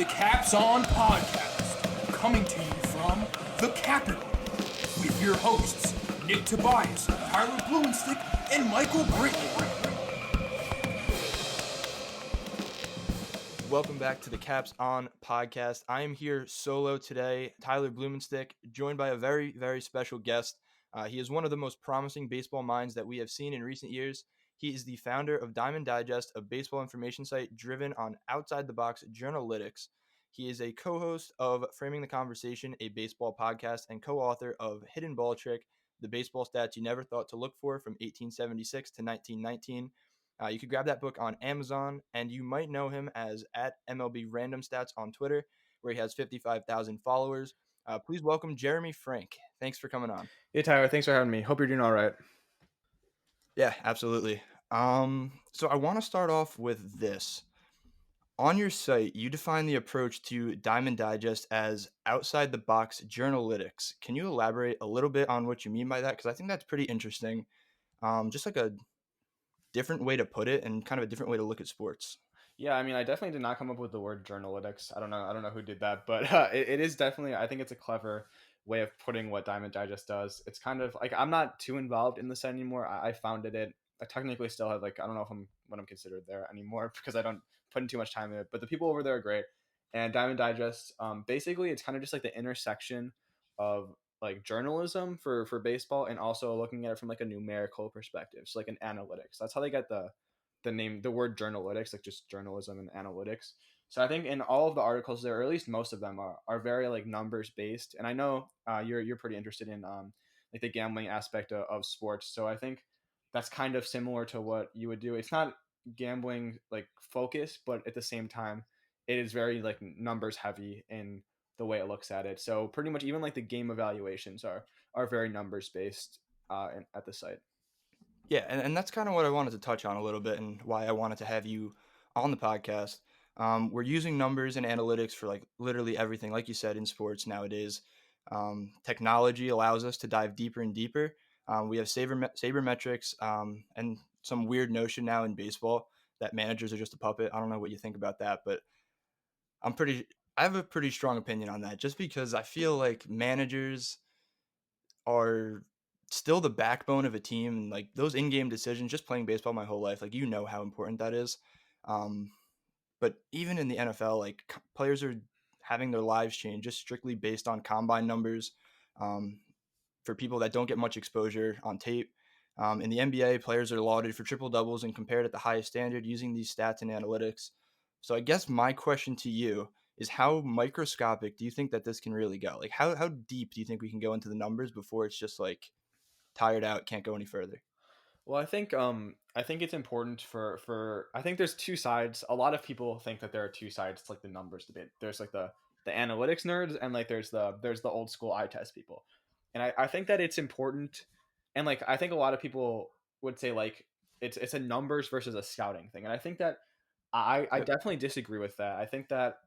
the capsON podcast, coming to you from the capital, with your hosts, Nick Tobias, Tyler Blumenstyk, and Michael Britton. Welcome back to the capsON podcast. I am here solo today, Tyler Blumenstyk, joined by a very, very special guest. He is one of the most promising baseball minds that we have seen in recent years. He is the founder of Diamond Digest, a baseball information site driven on outside-the-box journalitics. He is a co-host of Framing the Conversation, a baseball podcast, and co-author of Hidden Ball Trick, the baseball stats you never thought to look for from 1876 to 1919. You could grab that book on Amazon, and you might know him as at MLB Random Stats on Twitter, where he has 55,000 followers. Please welcome Jeremy Frank. Thanks for coming on. Hey, Tyler. Thanks for having me. Hope you're doing all right. Yeah, absolutely. So I want to start off with this. On your site, you define the approach to Diamond Digest as outside-the-box journalitics. Can you elaborate a little bit on what you mean by that? Because I think that's pretty interesting. Just like a different way to put it and kind of a different way to look at sports. Yeah, I mean, I definitely did not come up with the word journalitics. I don't know who did that, but it is definitely, I think it's a clever way of putting what Diamond Digest does. It's kind of like, I'm not too involved in the site anymore. I founded it. I technically still have I don't know if I'm considered there anymore because I don't put in too much time in it, but the people over there are great. And Diamond Digest, basically it's kind of just like the intersection of like journalism for baseball and also looking at it from like a numerical perspective. So like an analytics. That's how they get the name, the word journalitics, like just journalism and analytics. So I think in all of the articles there, or at least most of them are very like numbers based. And I know you're pretty interested in like the gambling aspect of sports. So I think that's kind of similar to what you would do. It's not gambling like focus, but at the same time, it is very like numbers heavy in the way it looks at it. So pretty much even like the game evaluations are very numbers based at the site. Yeah, and that's kind of what I wanted to touch on a little bit and why I wanted to have you on the podcast. We're using numbers and analytics for like literally everything, like you said, in sports nowadays. Technology allows us to dive deeper and deeper. We have sabermetrics and some weird notion now in baseball that managers are just a puppet. I don't know what you think about that, but I have a pretty strong opinion on that just because I feel like managers are still the backbone of a team, and like those in-game decisions, just playing baseball my whole life, like how important that is. But even in the NFL, like players are having their lives change just strictly based on combine numbers. For people that don't get much exposure on tape, in the NBA, players are lauded for triple doubles and compared at the highest standard using these stats and analytics. So I guess my question to you is, how microscopic do you think that this can really go? Like how deep do you think we can go into the numbers before it's just like tired out, can't go any further? Well, I think it's important for I think there's two sides. A lot of people think that there are two sides to like the numbers debate. There's like the analytics nerds and like there's the old school eye test people. And I think that it's important, and like I think a lot of people would say like it's a numbers versus a scouting thing. And I think that I Yep. definitely disagree with that. I think that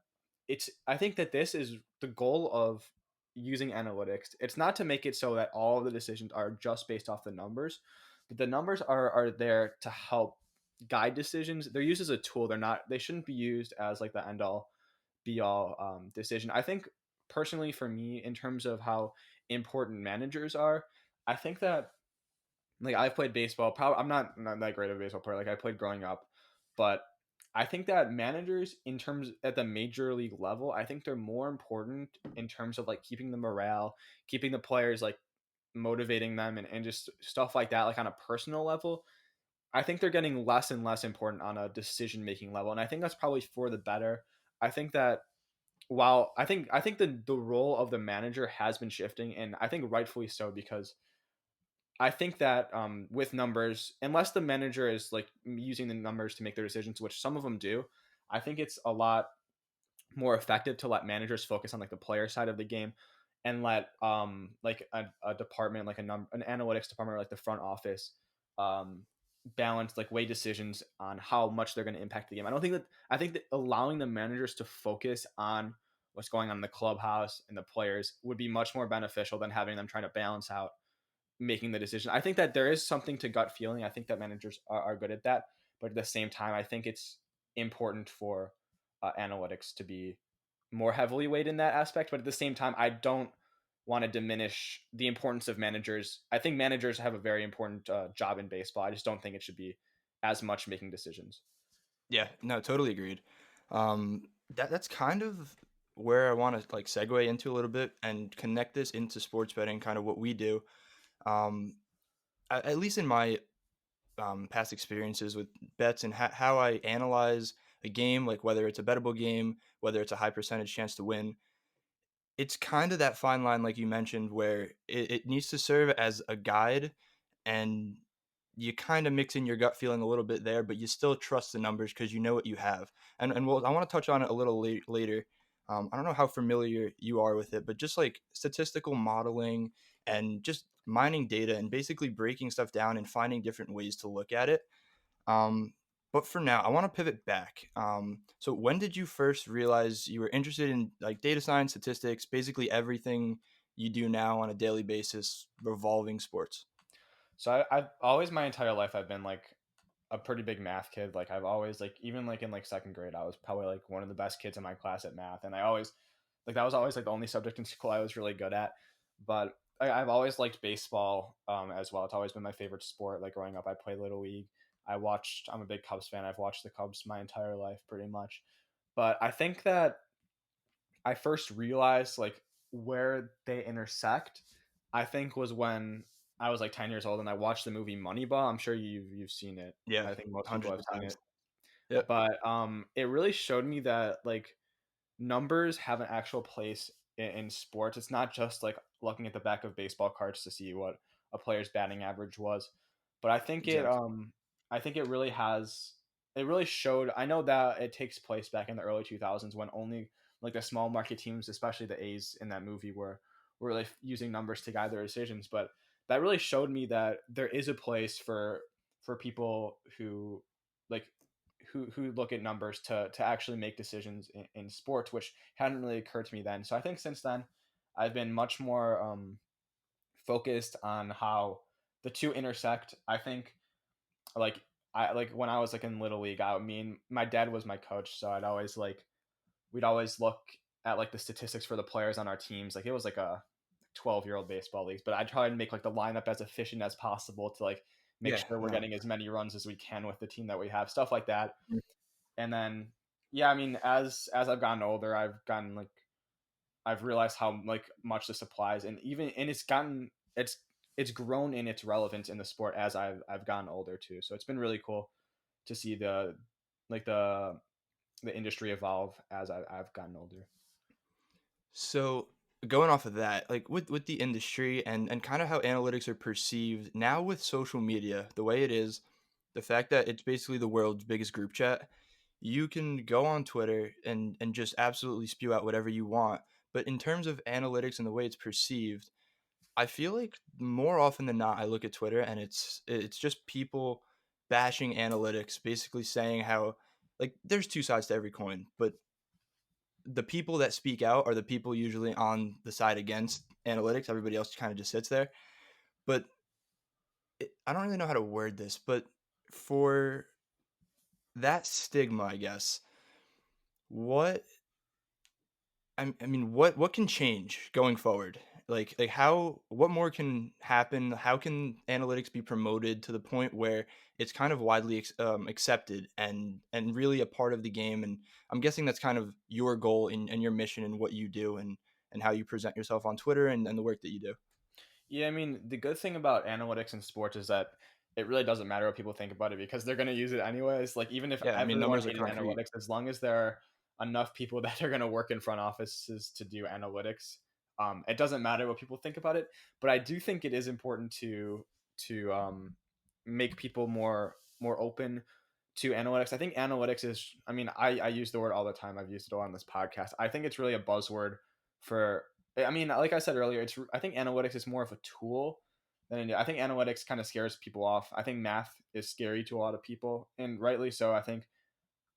this is the goal of using analytics. It's not to make it so that all of the decisions are just based off the numbers, but the numbers are there to help guide decisions. They're used as a tool. They shouldn't be used as like the end all be all decision. I think personally for me, in terms of how important managers are, I think that like I've played baseball. Probably I'm not that great of a baseball player. Like I played growing up, but I think that managers in terms at the major league level, I think they're more important in terms of like keeping the morale, keeping the players like motivating them and just stuff like that, like on a personal level. I think they're getting less and less important on a decision making level. And I think that's probably for the better. I think that while I think the role of the manager has been shifting, and I think rightfully so, because I think that with numbers, unless the manager is like using the numbers to make their decisions, which some of them do, I think it's a lot more effective to let managers focus on like the player side of the game and let like a department like an analytics department or like the front office um balance like weigh decisions on how much they're going to impact the game. I think that allowing the managers to focus on what's going on in the clubhouse and the players would be much more beneficial than having them trying to balance out making the decision. I think that there is something to gut feeling. I think that managers are good at that, but at the same time I think it's important for analytics to be more heavily weighed in that aspect. But at the same time, I don't want to diminish the importance of managers. I think managers have a very important job in baseball. I just don't think it should be as much making decisions. Yeah, no, totally agreed. That's kind of where I want to like segue into a little bit and connect this into sports betting, kind of what we do. Um, at least in my past experiences with bets and how I analyze a game, like whether it's a bettable game, whether it's a high percentage chance to win, it's kind of that fine line, like you mentioned, where it needs to serve as a guide, and you kind of mix in your gut feeling a little bit there, but you still trust the numbers because you know what you have. And I want to touch on it a little later. I don't know how familiar you are with it, but just like statistical modeling and just mining data and basically breaking stuff down and finding different ways to look at it. Um, but for now, I want to pivot back. So when did you first realize you were interested in like data science, statistics, basically everything you do now on a daily basis revolving sports? So I've always my entire life I've been like a pretty big math kid. Like I've always like even like in like second grade, I was probably like one of the best kids in my class at math, and I always like that was always like the only subject in school I was really good at. But I've always liked baseball as well. It's always been my favorite sport. Like growing up, I played little league. I'm a big Cubs fan. I've watched the Cubs my entire life pretty much. But I think that I first realized like where they intersect, I think was when I was like 10 years old and I watched the movie Moneyball. I'm sure you've seen it. Yeah, I think most people hundreds have of seen times. it. Yep. But it really showed me that like numbers have an actual place in sports. It's not just like looking at the back of baseball cards to see what a player's batting average was, but Exactly. I think it really showed. I know that it takes place back in the early 2000s when only like the small market teams, especially the A's in that movie, were really using numbers to guide their decisions. But that really showed me that there is a place for people who like who look at numbers to actually make decisions in sports, which hadn't really occurred to me then. So I think since then, I've been much more focused on how the two intersect. I think like I like when I was like in little league, my dad was my coach, so we'd always look at like the statistics for the players on our teams. Like it was like a 12-year-old baseball leagues, but I try and make like the lineup as efficient as possible to like make Yeah. sure we're No. getting as many runs as we can with the team that we have, stuff like that. Mm. And then yeah, I mean as I've gotten older, I've realized how like much this applies, and even and it's grown in its relevance in the sport as I've gotten older too. So it's been really cool to see like the industry evolve as I've gotten older. So going off of that, like with the industry and kind of how analytics are perceived now with social media, the way it is, the fact that it's basically the world's biggest group chat, you can go on Twitter and just absolutely spew out whatever you want. But in terms of analytics and the way it's perceived, I feel like more often than not, I look at Twitter and it's just people bashing analytics, basically saying how like there's two sides to every coin, but the people that speak out are the people usually on the side against analytics. Everybody else kind of just sits there. But I don't really know how to word this, but for that stigma, I guess, what I mean, what can change going forward? Like how what more can happen? How can analytics be promoted to the point where it's kind of widely accepted and really a part of the game? And I'm guessing that's kind of your goal and your mission and what you do and how you present yourself on Twitter and the work that you do. Yeah, I mean, the good thing about analytics in sports is that it really doesn't matter what people think about it because they're going to use it anyways. Like, even if Yeah, I mean everyone numbers are hated concrete. analytics, as long as there are enough people that are going to work in front offices to do analytics, it doesn't matter what people think about it. But I do think it is important to make people more open to analytics. I think analytics is, I mean, I use the word all the time. I've used it on this podcast. I think it's really a buzzword for, I mean, like I said earlier, I think analytics is more of a tool than I think analytics kind of scares people off. I think math is scary to a lot of people, and rightly so. I think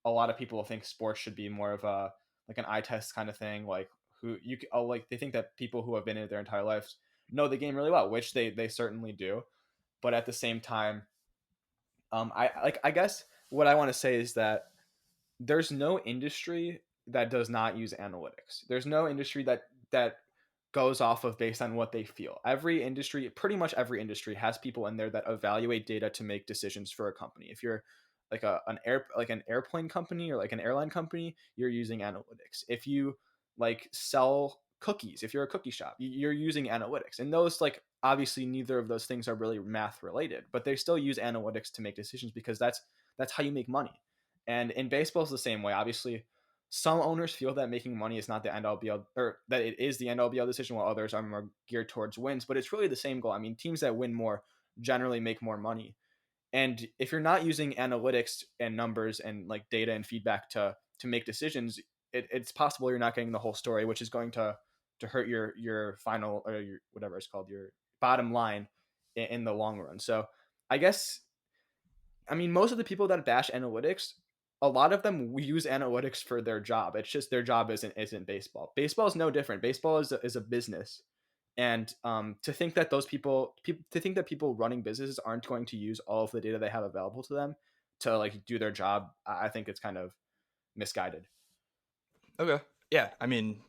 a lot of people think sports should be more of a like an eye test kind of thing. Like like they think that people who have been in it their entire lives know the game really well, which they certainly do. But at the same time, I guess what I want to say is that there's no industry that does not use analytics. There's no industry that goes off of based on what they feel. Every industry, pretty much every industry, has people in there that evaluate data to make decisions for a company. If you're like an airplane company or like an airline company, you're using analytics. If you like sell cookies, if you're a cookie shop, you're using analytics. And those, like, obviously neither of those things are really math related, but they still use analytics to make decisions because that's how you make money. And in baseball is the same way. Obviously, some owners feel that making money is not the end all be all, or that it is the end all be all decision, while others are more geared towards wins. But it's really the same goal. I mean, teams that win more generally make more money. And if you're not using analytics and numbers and like data and feedback to make decisions, it's possible you're not getting the whole story, which is going to hurt your final, or your whatever it's called, your bottom line in the long run. So I guess, I mean, most of the people that bash analytics, a lot of them use analytics for their job. It's just their job isn't baseball. Baseball is no different. Baseball is a business, and to think that to think that people running businesses aren't going to use all of the data they have available to them to like do their job, I think it's kind of misguided. Okay. Yeah. I mean,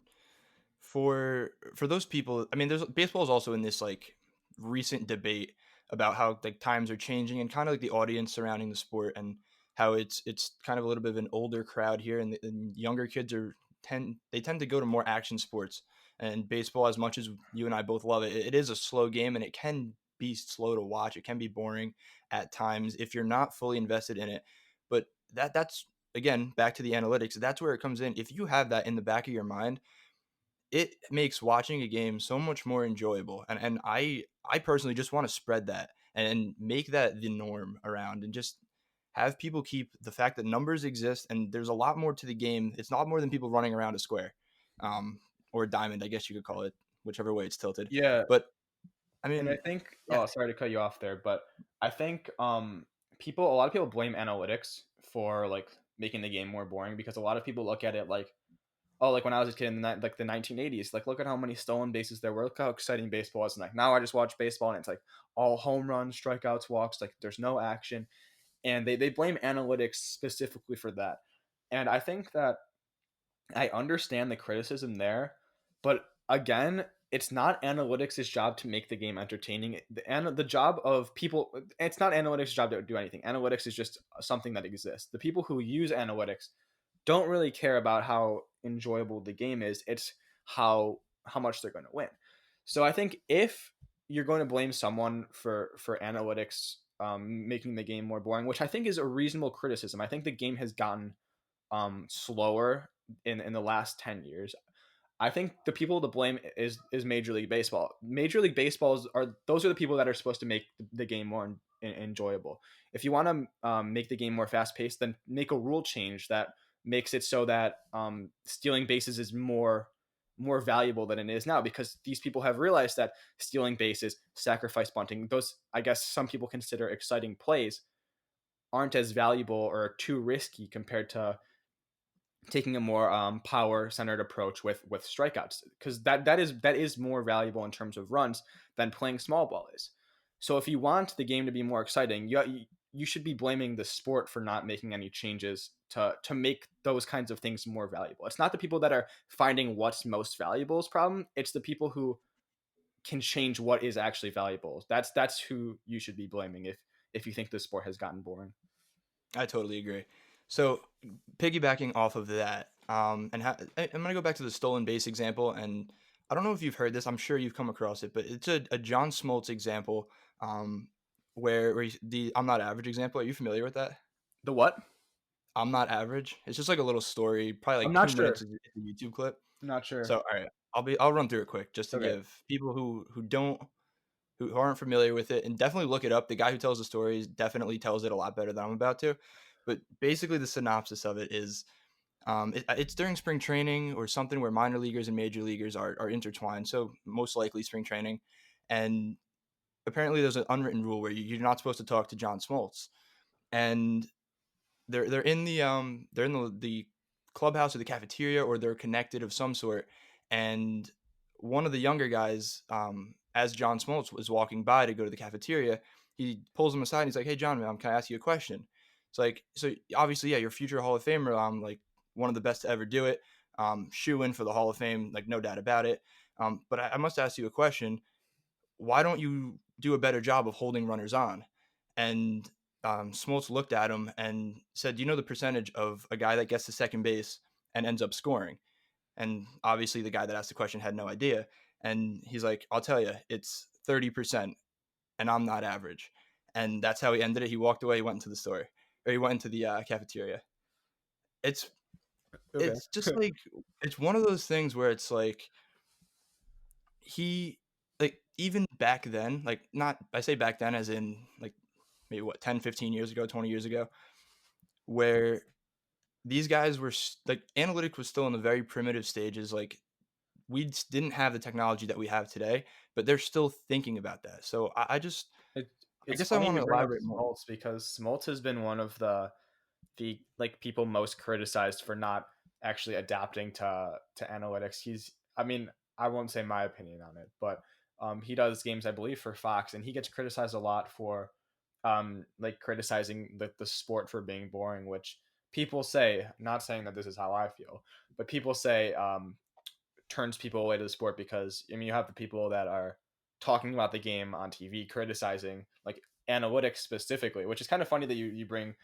for those people, I mean, there's baseball is also in this like recent debate about how like times are changing and kind of like the audience surrounding the sport, and how it's kind of a little bit of an older crowd here, and younger kids tend to go to more action sports. And baseball, as much as you and I both love it, it is a slow game, and it can be slow to watch. It can be boring at times if you're not fully invested in it. But that's again back to the analytics. That's where it comes in. If you have that in the back of your mind, it makes watching a game so much more enjoyable. And I personally just want to spread that and make that the norm around, and just have people keep the fact that numbers exist and there's a lot more to the game. It's not more than people running around a square, or a diamond, I guess you could call it, whichever way it's tilted. Yeah, But I and I mean, think, yeah. oh, sorry to cut you off there, but I think a lot of people blame analytics for like making the game more boring, because a lot of people look at it like, oh, like when I was a kid in the 1980s, like look at how many stolen bases there were. Look how exciting baseball was. And like now I just watch baseball and it's like all home runs, strikeouts, walks. Like there's no action, and they blame analytics specifically for that. And I think that I understand the criticism there, but again, it's not analytics' job to make the game entertaining. The job of people, it's not analytics' job to do anything. Analytics is just something that exists. The people who use analytics don't really care about how enjoyable the game is. It's how much they're going to win. So I think if you're going to blame someone for analytics making the game more boring, which I think is a reasonable criticism. I think the game has gotten slower in the last 10 years. I think the people to blame is Major League Baseball. Major League Baseballs are those are the people that are supposed to make the game more enjoyable. If you want to make the game more fast paced, then make a rule change that makes it so that stealing bases is more valuable than it is now, because these people have realized that stealing bases, sacrifice bunting, those I guess some people consider exciting plays, aren't as valuable or too risky compared to taking a more power centered approach with strikeouts, because that is more valuable in terms of runs than playing small ball is. So if you want the game to be more exciting, you should be blaming the sport for not making any changes to make those kinds of things more valuable. It's not the people that are finding what's most valuable's problem. It's the people who can change what is actually valuable. That's who you should be blaming if you think the sport has gotten boring. I totally agree. So, piggybacking off of that, I'm gonna go back to the stolen base example, and I don't know if you've heard this. I'm sure you've come across it, but it's a John Smoltz example, the I'm not average example. Are you familiar with that? The what? I'm not average. It's just like a little story, probably I'm like not 2 minutes sure. of a YouTube clip. I'm not So, sure. all right, I'll run through it quick just to Okay. give people who aren't familiar with it, and definitely look it up. The guy who tells the stories definitely tells it a lot better than I'm about to. But basically, the synopsis of it is it's during spring training or something where minor leaguers and major leaguers are intertwined. So most likely spring training. And apparently there's an unwritten rule where you're not supposed to talk to John Smoltz. And they're in the clubhouse or the cafeteria, or they're connected of some sort. And one of the younger guys, as John Smoltz was walking by to go to the cafeteria, he pulls him aside and he's like, "Hey John, man, can I ask you a question?" It's like, so obviously, yeah, you're a future Hall of Famer. Like, one of the best to ever do it. Shoe in for the Hall of Fame, like no doubt about it. But I must ask you a question. Why don't you do a better job of holding runners on? And Smoltz looked at him and said, do you know the percentage of a guy that gets to second base and ends up scoring? And obviously the guy that asked the question had no idea. And he's like, I'll tell you, it's 30%, and I'm not average. And that's how he ended it. He walked away, he went into the store, or he went into the cafeteria. It's Okay. it's just like, it's one of those things where it's like, he, like, even back then, like, not, I say back then as in like maybe what, 10, 15 years ago, 20 years ago, where these guys were like, analytics was still in the very primitive stages. Like, we didn't have the technology that we have today, but they're still thinking about that. So It, I it's guess I funny want you to bring up elaborate more. Smoltz because Smoltz has been one of the like people most criticized for not actually adapting to analytics. I mean, I won't say my opinion on it, but he does games, I believe, for Fox, and he gets criticized a lot for like criticizing the sport for being boring, which people say, not saying that this is how I feel, but people say turns people away to the sport because I mean you have the people that are talking about the game on TV criticizing like analytics specifically, which is kind of funny that you bring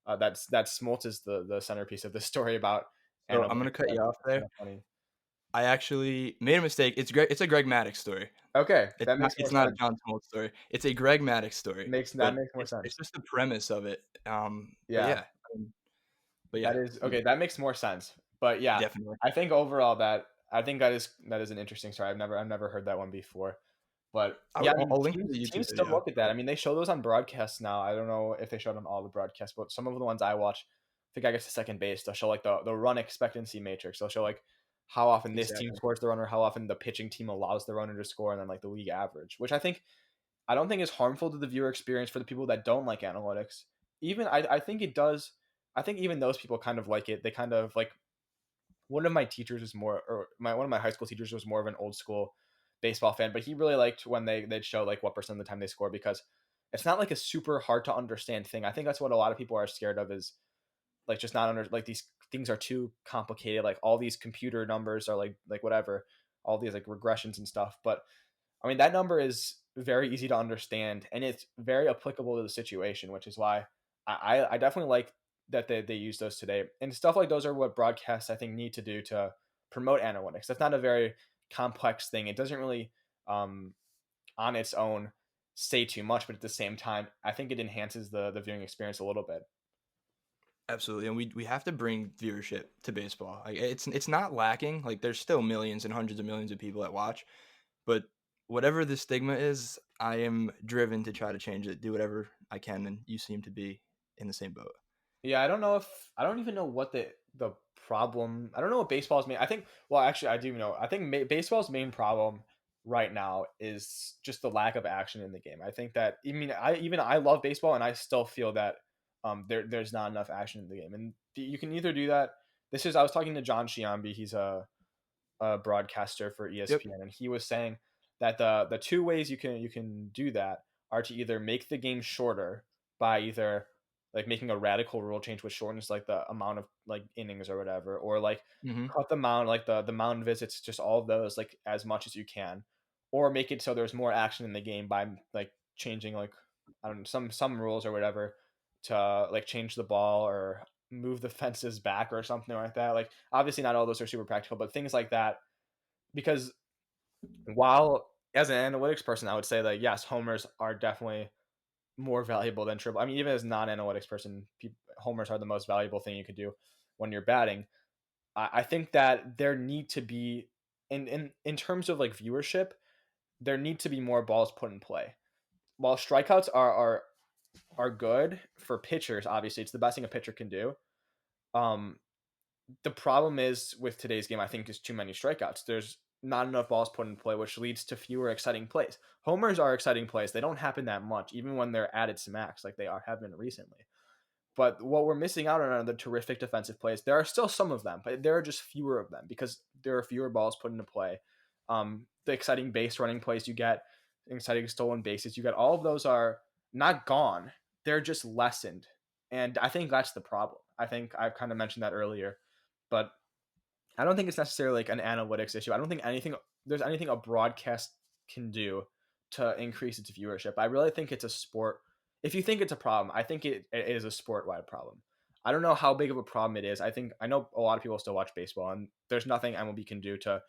that Smoltz is the centerpiece of the story about So I'm analytics. gonna cut I you think off it's kind there. of funny. I actually made a mistake. It's a Greg Maddux story. Okay, It's that not makes more it's not a sense. John Smoltz story. It's a Greg Maddux story. Makes that But makes more it's sense. just the premise of it. But Yeah, yeah. But that yeah, is okay. That makes more sense. But yeah, definitely. I think overall I think that is an interesting story. I've never heard that one before. But yeah, I mean, I'll link to teams the YouTube teams still video. look at that. I mean, they show those on broadcasts now. I don't know if they showed on all the broadcasts, but some of the ones I watch, I think I guess to second base, they'll show like the run expectancy matrix. They'll show like how often this team Exactly. scores the runner, how often the pitching team allows the runner to score, and then like the league average, which I don't think is harmful to the viewer experience for the people that don't like analytics. Even I think it does. I think even those people kind of like it. They kind of like one of my teachers was more or my one of my high school teachers was more of an old school baseball fan, but he really liked when they'd show like what percent of the time they score because it's not like a super hard to understand thing. I think that's what a lot of people are scared of is like just not under like these things are too complicated. Like all these computer numbers are like whatever, all these like regressions and stuff. But I mean that number is very easy to understand and it's very applicable to the situation, which is why I definitely like that they use those today. And stuff like those are what broadcasts I think need to do to promote analytics. That's not a very complex thing. It doesn't really um, on its own say too much, but at the same time, I think it enhances the viewing experience a little bit. Absolutely. And we have to bring viewership to baseball. Like, it's not lacking. Like, there's still millions and hundreds of millions of people that watch, but whatever the stigma is, I am driven to try to change it, do whatever I can, and you seem to be in the same boat. Yeah, I don't even know what the problem. I don't know what baseball's main. I think well, actually, I do know. I think baseball's main problem right now is just the lack of action in the game. I think that I love baseball and I still feel that there's not enough action in the game, and you can either do that. I was talking to John Shiambi. He's a broadcaster for Yep. ESPN, and he was saying that the two ways you can do that are to either make the game shorter by either like making a radical rule change which shortens like the amount of like innings or whatever, or like Mm-hmm. cut the mound like the mound visits, just all of those like as much as you can, or make it so there's more action in the game by like changing like I don't know some rules or whatever to like change the ball or move the fences back or something like that. Like obviously not all those are super practical, but things like that. Because while as an analytics person, I would say that yes, homers are definitely more valuable than triple. I mean, even as non-analytics person, homers are the most valuable thing you could do when you're batting. I think that there need to be in terms of like viewership, there need to be more balls put in play. While strikeouts are good for pitchers, obviously it's the best thing a pitcher can do. Um, the problem is with today's game, I think, is too many strikeouts. There's not enough balls put in play, which leads to fewer exciting plays. Homers are exciting plays. They don't happen that much, even when they're at its max, like they have been recently. But what we're missing out on are the terrific defensive plays. There are still some of them, but there are just fewer of them because there are fewer balls put into play. The exciting base running plays you get, exciting stolen bases you get, all of those are not gone. They're just lessened. And I think that's the problem. I think I've kind of mentioned that earlier. but I don't think it's necessarily like an analytics issue. I don't think there's anything a broadcast can do to increase its viewership. I really think it's a sport. If you think it's a problem, I think it is a sport wide problem. I don't know how big of a problem it is. I know a lot of people still watch baseball, and there's nothing MLB can do to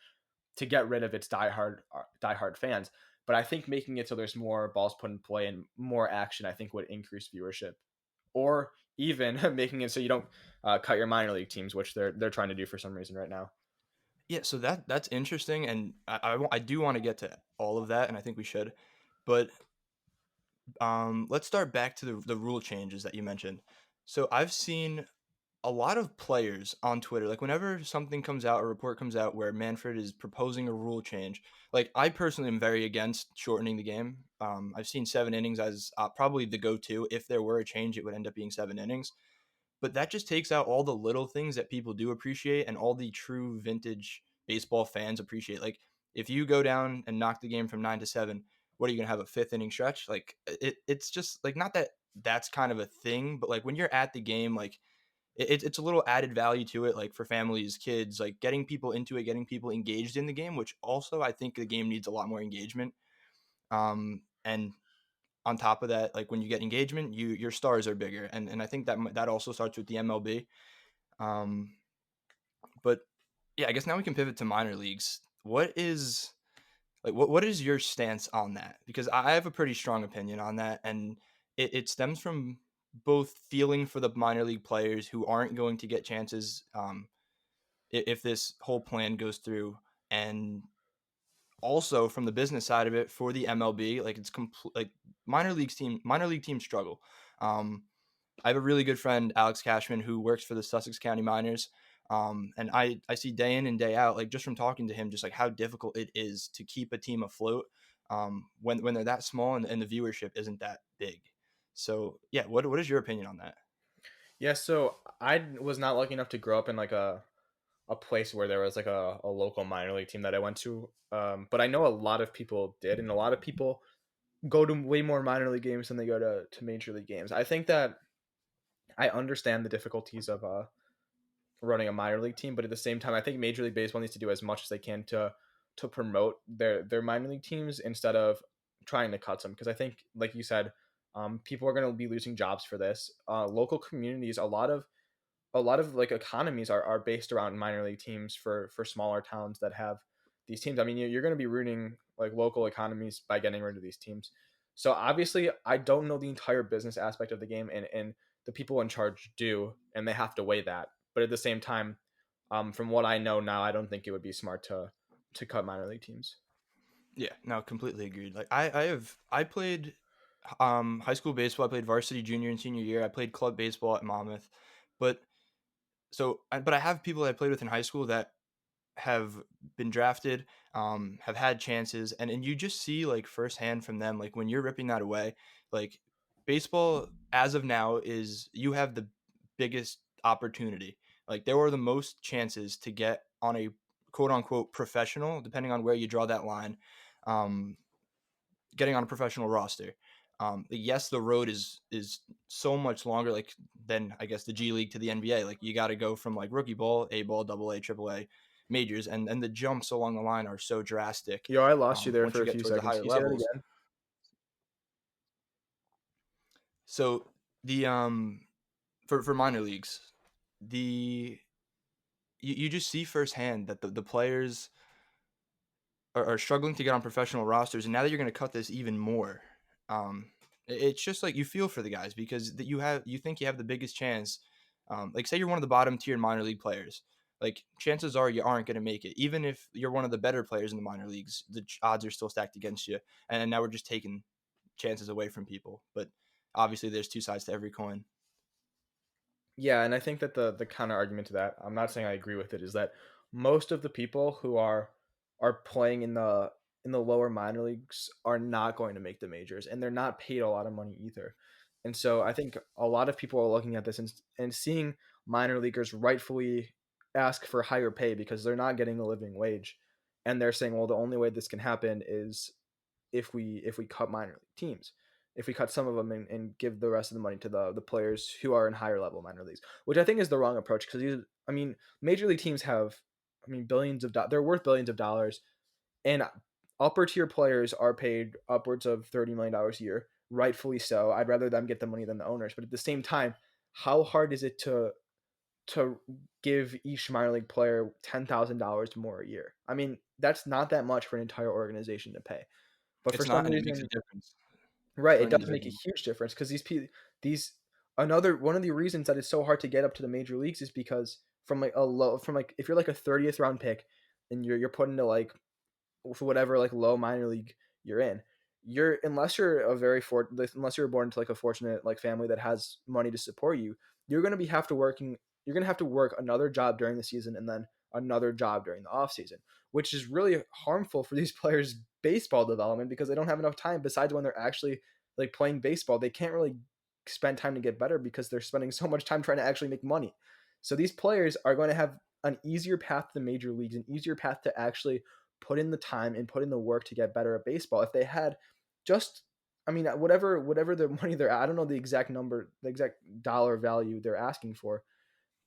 get rid of its diehard fans. But I think making it so there's more balls put in play and more action, I think would increase viewership, or even making it so you don't cut your minor league teams, which they're trying to do for some reason right now. Yeah, so that's interesting, and I do want to get to all of that, and I think we should. But let's start back to the rule changes that you mentioned. So I've seen a lot of players on Twitter, like whenever something comes out, a report comes out where Manfred is proposing a rule change, like I personally am very against shortening the game. I've seen 7 innings as probably the go-to. If there were a change, it would end up being 7 innings. But that just takes out all the little things that people do appreciate and all the true vintage baseball fans appreciate. Like if you go down and knock the game from 9 to 7, what are you gonna have, a 5th inning stretch? Like it's just like, not that that's kind of a thing, but like when you're at the game, like it's a little added value to it, like for families, kids, like getting people into it, getting people engaged in the game, which also I think the game needs a lot more engagement. And on top of that, like when you get engagement, your stars are bigger, and I think that also starts with the MLB. Um, but yeah, I guess now we can pivot to minor leagues. What is your stance on that? Because I have a pretty strong opinion on that, and it stems from both feeling for the minor league players who aren't going to get chances if this whole plan goes through, and also from the business side of it for the MLB. Like it's complete, like minor league teams struggle. Um, I have a really good friend, Alex Cashman, who works for the Sussex County Miners. And I see day in and day out, like just from talking to him, just like how difficult it is to keep a team afloat when they're that small and the viewership isn't that big. So yeah, what is your opinion on that? Yeah, so I was not lucky enough to grow up in like a place where there was like a local minor league team that I went to. But I know a lot of people did, and a lot of people go to way more minor league games than they go to major league games. I think that I understand the difficulties of running a minor league team, but at the same time, I think Major League Baseball needs to do as much as they can to promote their minor league teams instead of trying to cut them. Because I think, like you said, people are going to be losing jobs for this. Local communities, a lot of like economies are based around minor league teams for smaller towns that have these teams. I mean, you're going to be ruining like local economies by getting rid of these teams. So obviously, I don't know the entire business aspect of the game, and the people in charge do, and they have to weigh that. But at the same time, from what I know now, I don't think it would be smart to cut minor league teams. Yeah, no, completely agreed. Like I played high school baseball. I played varsity junior and senior year. I played club baseball at Monmouth, but but I have people that I played with in high school that have been drafted, have had chances, and you just see like firsthand from them, like when you're ripping that away, like baseball as of now is, you have the biggest opportunity. Like there are the most chances to get on a quote unquote professional, depending on where you draw that line, um, getting on a professional roster. Yes, the road is so much longer, like than I guess the G League to the NBA. Like you got to go from like rookie ball, A ball, double A, triple A, majors, and the jumps along the line are so drastic. Yo, I lost you there Once for you a get few towards the seconds. higher Can you say that levels. again? So the for minor leagues, the you just see firsthand that the players are struggling to get on professional rosters, and now that you're going to cut this even more, it's just like you feel for the guys, because that you think you have the biggest chance. Like say you're one of the bottom tier minor league players, like chances are you aren't going to make it. Even if you're one of the better players in the minor leagues, the odds are still stacked against you. And now we're just taking chances away from people. But obviously, there's two sides to every coin. Yeah, and I think that the counter argument to that, I'm not saying I agree with it, is that most of the people who are playing in the lower minor leagues are not going to make the majors, and they're not paid a lot of money either. And so I think a lot of people are looking at this and seeing minor leaguers rightfully ask for higher pay because they're not getting a living wage. And they're saying, well, the only way this can happen is if we cut minor league teams. if we cut some of them and give the rest of the money to the players who are in higher level minor leagues, which I think is the wrong approach because I mean, major league teams have, I mean, they're worth billions of dollars, and upper tier players are paid upwards of $30 million a year, rightfully so. I'd rather them get the money than the owners, but at the same time, how hard is it to give each minor league player $10,000 more a year? I mean, that's not that much for an entire organization to pay. But for It's some not, and it makes a reason, difference right, for it an does make a individual. huge difference because these another one of the reasons that it's so hard to get up to the major leagues is because from like if you're like a 30th round pick and you're put into like for whatever like low minor league you're in, you're unless you're born into like a fortunate like family that has money to support you, you're gonna be have to working you're gonna have to work another job during the season and then another job during the off season, which is really harmful for these players' baseball development because they don't have enough time besides when they're actually like playing baseball. They can't really spend time to get better because they're spending so much time trying to actually make money. So these players are going to have an easier path to the major leagues, an easier path to actually put in the time and put in the work to get better at baseball. If they had just, I mean, whatever the money they're, I don't know the exact number, the exact dollar value they're asking for,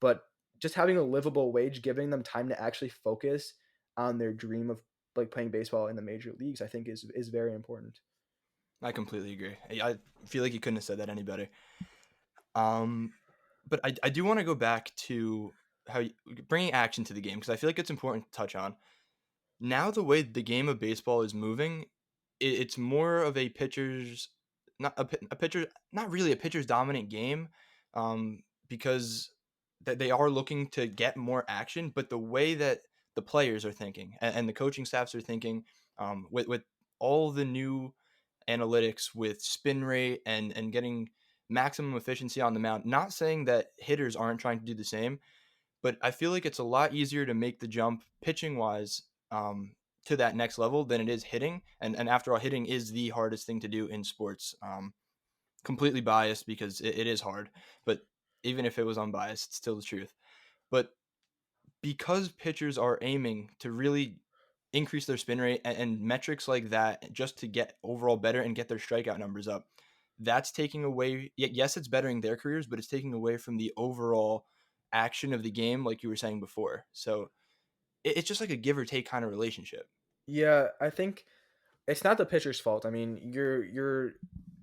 but just having a livable wage, giving them time to actually focus on their dream of like playing baseball in the major leagues, I think is very important. I completely agree. I feel like you couldn't have said that any better. Um, but I do want to go back to bringing action to the game because I feel like it's important to touch on. Now the way the game of baseball is moving, it's more of a pitcher's not a pitcher not really a pitcher's dominant game, because that they are looking to get more action, but the way that the players are thinking and the coaching staffs are thinking, with all the new analytics with spin rate and getting maximum efficiency on the mound. Not saying that hitters aren't trying to do the same, but I feel like it's a lot easier to make the jump pitching wise, to that next level than it is hitting. And after all, hitting is the hardest thing to do in sports. Completely biased because it is hard, but even if it was unbiased, it's still the truth. But because pitchers are aiming to really increase their spin rate and metrics like that just to get overall better and get their strikeout numbers up, that's taking away, yes, it's bettering their careers, but it's taking away from the overall action of the game, like you were saying before. So it's just like a give or take kind of relationship. Yeah, I think it's not the pitcher's fault. I mean, you're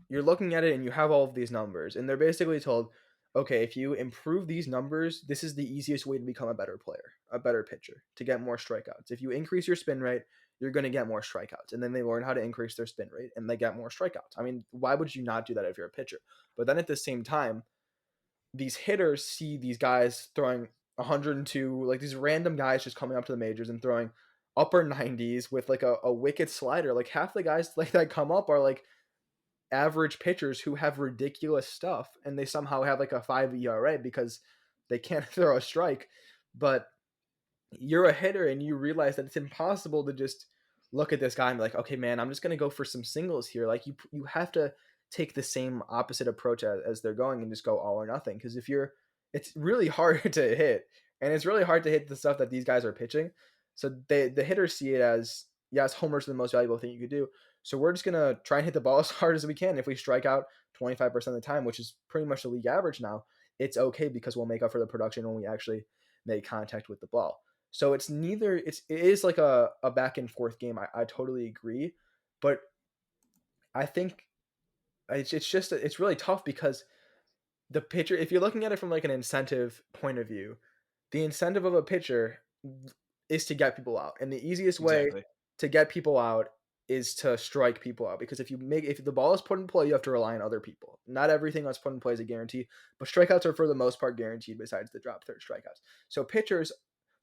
looking at it and you have all of these numbers, and they're basically told, okay, if you improve these numbers, this is the easiest way to become a better player, a better pitcher, to get more strikeouts. If you increase your spin rate, you're going to get more strikeouts. And then they learn how to increase their spin rate and they get more strikeouts. I mean, why would you not do that if you're a pitcher? But then at the same time, these hitters see these guys throwing 102, like these random guys just coming up to the majors and throwing upper 90s with like a wicked slider. Like half the guys like that come up are like average pitchers who have ridiculous stuff and they somehow have like a 5 ERA because they can't throw a strike. But you're a hitter and you realize that it's impossible to just look at this guy and be like, okay, man, I'm just gonna go for some singles here. Like you have to take the same opposite approach as they're going and just go all or nothing. Because if you're, it's really hard to hit, and it's really hard to hit the stuff that these guys are pitching. So the hitters see it as, yes, homers are the most valuable thing you could do. So we're just gonna try and hit the ball as hard as we can. If we strike out 25% of the time, which is pretty much the league average now, it's okay because we'll make up for the production when we actually make contact with the ball. So it's neither, it is like a back and forth game. I totally agree. But I think it's just it's really tough because the pitcher, if you're looking at it from like an incentive point of view, the incentive of a pitcher is to get people out. And the easiest way Exactly. to get people out is to strike people out because if the ball is put in play, you have to rely on other people. Not everything that's put in play is a guarantee, but strikeouts are for the most part guaranteed besides the drop third strikeouts. So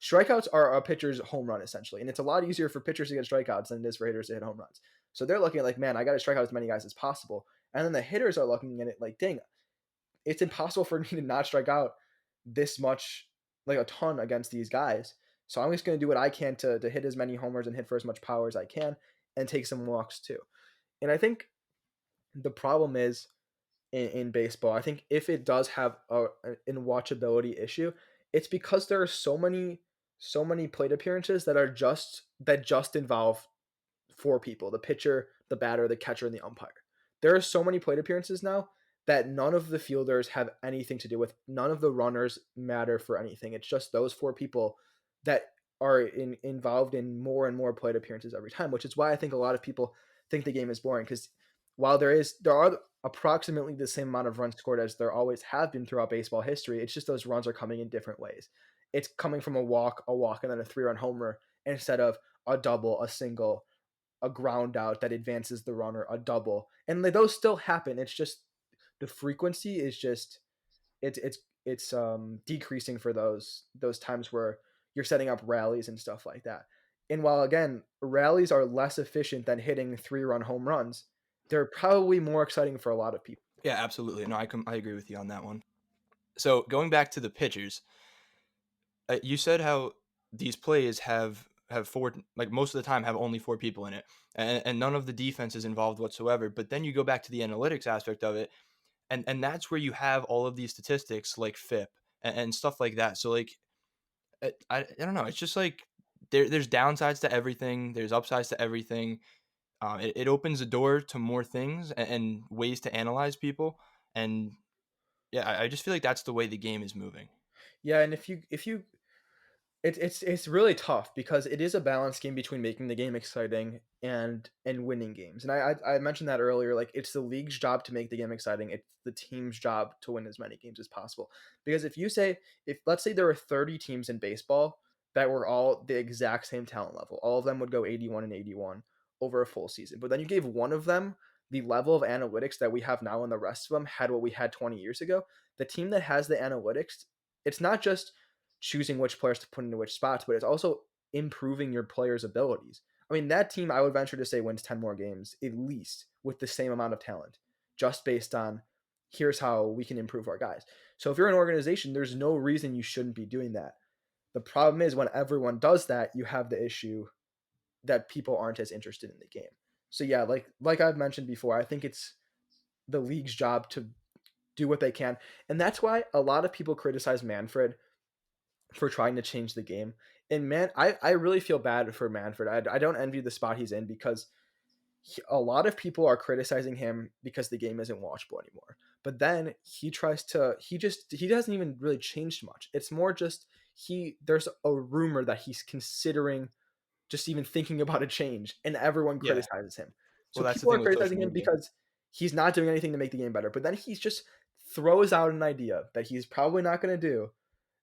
strikeouts are a pitcher's home run essentially. And it's a lot easier for pitchers to get strikeouts than it is for hitters to hit home runs. So they're looking at like, man, I got to strike out as many guys as possible. And then the hitters are looking at it like, dang, it's impossible for me to not strike out this much, like a ton against these guys. So I'm just going to do what I can to hit as many homers and hit for as much power as I can and take some walks too. And I think the problem is in baseball, I think if it does have an watchability issue, it's because there are so many plate appearances that just involve four people: the pitcher, the batter, the catcher, and the umpire. There are so many plate appearances now that none of the fielders have anything to do with. None of the runners matter for anything. It's just those four people that are involved in more and more plate appearances every time, which is why I think a lot of people think the game is boring because while there are approximately the same amount of runs scored as there always have been throughout baseball history, it's just those runs are coming in different ways. It's coming from a walk, and then a 3-run homer instead of a double, a single, a ground out that advances the runner, a double, and those still happen. It's just the frequency is just it's decreasing for those times where you're setting up rallies and stuff like that. And while again rallies are less efficient than hitting 3-run home runs, they're probably more exciting for a lot of people. Yeah, absolutely. No, I agree with you on that one. So going back to the pitchers, you said how these plays have four, like most of the time have only four people in it, and none of the defense is involved whatsoever. But then you go back to the analytics aspect of it, and that's where you have all of these statistics like FIP and stuff like that. So like I don't know, it's just like there's downsides to everything, there's upsides to everything. It opens the door to more things and ways to analyze people, and yeah, I just feel like that's the way the game is moving. Yeah, and if you it's really tough because it is a balance game between making the game exciting and winning games. And I mentioned that earlier. Like it's the league's job to make the game exciting. It's the team's job to win as many games as possible. Because if let's say there were 30 teams in baseball that were all the exact same talent level, all of them would go 81 and 81 over a full season. But then you gave one of them the level of analytics that we have now, and the rest of them had what we had 20 years ago. The team that has the analytics, it's not just choosing which players to put into which spots, but it's also improving your players' abilities. I mean, that team, I would venture to say, wins 10 more games, at least, with the same amount of talent, just based on here's how we can improve our guys. So if you're an organization, there's no reason you shouldn't be doing that. The problem is when everyone does that, you have the issue that people aren't as interested in the game. So yeah, like I've mentioned before, I think it's the league's job to do what they can. And that's why a lot of people criticize Manfred for trying to change the game. And I really feel bad for Manfred. I don't envy the spot he's in because a lot of people are criticizing him because the game isn't watchable anymore. But then he doesn't even really change much. It's more just there's a rumor that he's considering just even thinking about a change, and everyone Yeah. criticizes him. So Well, that's the people are thing with social criticizing him media. because he's not doing anything to make the game better. But then he's just throws out an idea that he's probably not going to do